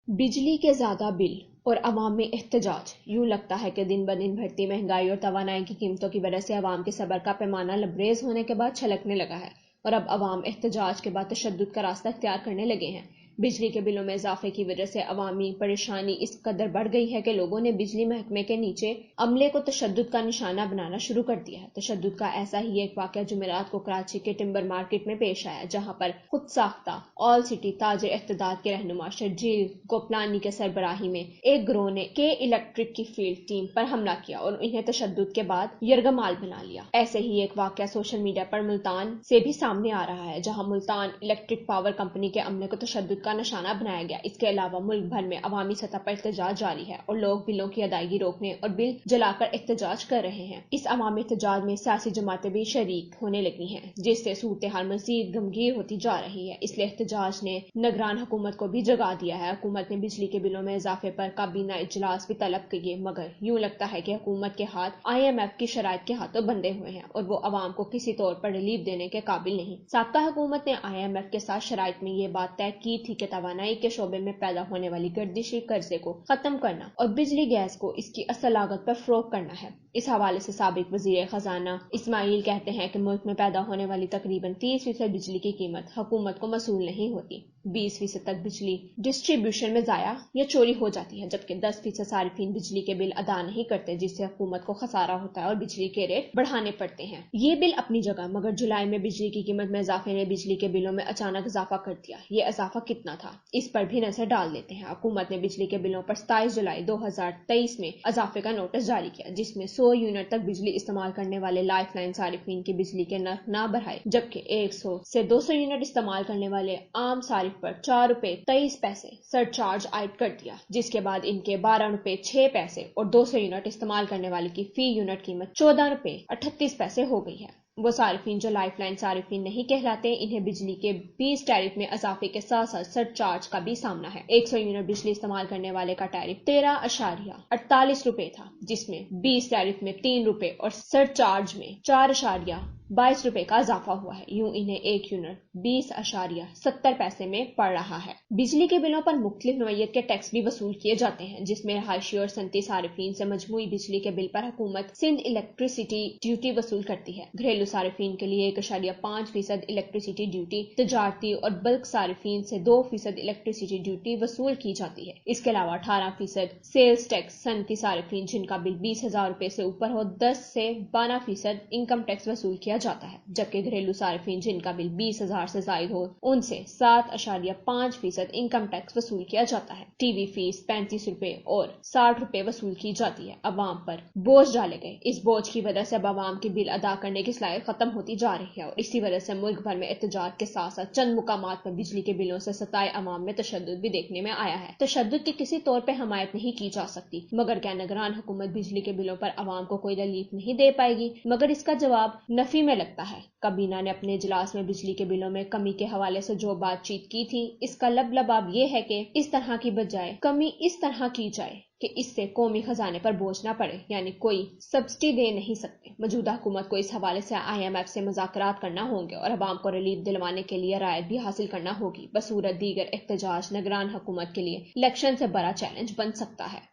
بجلی کے زیادہ بل اور عوام میں احتجاج۔ یوں لگتا ہے کہ دن بدن بڑھتی مہنگائی اور توانائی کی قیمتوں کی وجہ سے عوام کے صبر کا پیمانہ لبریز ہونے کے بعد چھلکنے لگا ہے اور اب عوام احتجاج کے بعد تشدد کا راستہ اختیار کرنے لگے ہیں۔ بجلی کے بلوں میں اضافے کی وجہ سے عوامی پریشانی اس قدر بڑھ گئی ہے کہ لوگوں نے بجلی محکمے کے نیچے عملے کو تشدد کا نشانہ بنانا شروع کر دیا ہے۔ تشدد کا ایسا ہی ایک واقعہ جمعرات کو کراچی کے ٹمبر مارکیٹ میں پیش آیا، جہاں پر خود ساختہ آل سٹی تاجر اقتدار کے رہنما شرجیل گوپلانی کے سربراہی میں ایک گروہ نے کے الیکٹرک کی فیلڈ ٹیم پر حملہ کیا اور انہیں تشدد کے بعد یرغمال بنا لیا۔ ایسے ہی ایک واقعہ سوشل میڈیا پر ملتان سے بھی سامنے آ رہا ہے، جہاں ملتان الیکٹرک پاور کمپنی کے عملے کو تشدد کا نشانہ بنایا گیا۔ اس کے علاوہ ملک بھر میں عوامی سطح پر احتجاج جاری ہے اور لوگ بلوں کی ادائیگی روکنے اور بل جلا کر احتجاج کر رہے ہیں۔ اس عوامی احتجاج میں سیاسی جماعتیں بھی شریک ہونے لگی ہیں، جس سے صورتحال مزید گمگیر ہوتی جا رہی ہے۔ اس لیے احتجاج نے نگران حکومت کو بھی جگا دیا ہے۔ حکومت نے بجلی کے بلوں میں اضافے پر کابینہ اجلاس بھی طلب کیے، مگر یوں لگتا ہے کہ حکومت کے ہاتھ IMF کی شرائط کے ہاتھوں بندھے ہوئے ہیں اور وہ عوام کو کسی طور پر ریلیف دینے کے قابل نہیں۔ سابقہ حکومت نے IMF کے ساتھ شرائط میں یہ بات طے کی تھی کہ توانائی کے شعبے میں پیدا ہونے والی گردشی قرضے کو ختم کرنا اور بجلی گیس کو اس کی اصل لاگت پر فروخت کرنا ہے۔ اس حوالے سے سابق وزیر خزانہ اسماعیل کہتے ہیں کہ ملک میں پیدا ہونے والی تقریباً 30% بجلی کی قیمت حکومت کو موصول نہیں ہوتی۔ 20% تک بجلی ڈسٹریبیوشن میں ضائع یا چوری ہو جاتی ہے، جبکہ 10% صارفین بجلی کے بل ادا نہیں کرتے، جس سے حکومت کو خسارہ ہوتا ہے اور بجلی کے ریٹ بڑھانے پڑتے ہیں۔ یہ بل اپنی جگہ، مگر جولائی میں بجلی کی قیمت میں اضافے نے بجلی کے بلوں میں اچانک اضافہ کر دیا۔ یہ اضافہ کتنا تھا، اس پر بھی نظر ڈال لیتے ہیں۔ حکومت نے بجلی کے بلوں پر 27 جولائی 2023 میں اضافے کا نوٹس جاری کیا، جس میں 100 یونٹ تک بجلی استعمال کرنے والے لائف لائن صارفین کی بجلی کے نرخ نہ بڑھائے، جبکہ 100 سے 200 یونٹ استعمال کرنے والے عام صارف پر 4 روپے 23 پیسے سر چارج عائد کر دیا، جس کے بعد ان کے 12 روپے 6 پیسے اور 200 یونٹ استعمال کرنے والے کی فی یونٹ قیمت 14 روپے 38 پیسے ہو گئی ہے۔ وہ صارفین جو لائف لائن صارفین نہیں کہلاتے، انہیں بجلی کے 20 ٹیرف میں اضافے کے ساتھ ساتھ سر چارج کا بھی سامنا ہے۔ 100 یونٹ بجلی استعمال کرنے والے کا ٹیرف 13.48 روپے تھا، جس میں 20 ٹیرف میں 3 روپے اور سر چارج میں 4.22 روپے کا اضافہ ہوا ہے۔ یوں انہیں 1 یونٹ 20.70 پیسے میں پڑ رہا ہے۔ بجلی کے بلوں پر مختلف نوعیت کے ٹیکس بھی وصول کیے جاتے ہیں، جس میں رہائشی اور صنعتی صارفین سے مجموعی بجلی کے بل پر حکومت سندھ الیکٹریسٹی ڈیوٹی وصول کرتی ہے۔ گھریلو صارفین کے لیے 1.5% الیکٹریسٹی ڈیوٹی، تجارتی اور بلک صارفین سے 2% الیکٹریسٹی ڈیوٹی وصول کی جاتی ہے۔ اس کے علاوہ 18% سیلز ٹیکس صنعتی صارفین جن کا بل 20,000 روپے سے اوپر ہو 10 سے 12% انکم ٹیکس وصول کیا جاتا ہے، جبکہ گھریلو صارفین جن کا بل 20,000 سے زائد ہو ان سے 7.5% انکم ٹیکس وصول کیا جاتا ہے۔ ٹی وی فیس 35 روپے اور 60 روپے وصول کی جاتی ہے۔ عوام پر بوجھ ڈالے گئے۔ اس بوجھ کی وجہ سے اب عوام کی بل ادا کرنے کی صلاحیت ختم ہوتی جا رہی ہے اور اسی وجہ سے ملک بھر میں احتجاج کے ساتھ ساتھ چند مقامات پر بجلی کے بلوں سے ستائے عوام میں تشدد بھی دیکھنے میں آیا ہے۔ تشدد کی کسی طور پہ حمایت نہیں کی جا سکتی، مگر کیا نگران حکومت بجلی کے بلوں پر عوام کو کوئی ریلیف نہیں دے پائے گی؟ مگر اس کا جواب نفی میں لگتا ہے۔ کابینہ نے اپنے اجلاس میں بجلی کے بلوں میں کمی کے حوالے سے جو بات چیت کی تھی، اس کا لباب یہ ہے کہ اس طرح کی بجائے کمی اس طرح کی جائے کہ اس سے قومی خزانے پر بوجھ نہ پڑے، یعنی کوئی سبسڈی دے نہیں سکتے۔ موجودہ حکومت کو اس حوالے سے IMF سے مذاکرات کرنا ہوں گے اور عوام کو ریلیف دلوانے کے لیے رعایت بھی حاصل کرنا ہوگی۔ بصورت دیگر احتجاج نگران حکومت کے لیے الیکشن سے بڑا چیلنج بن سکتا ہے۔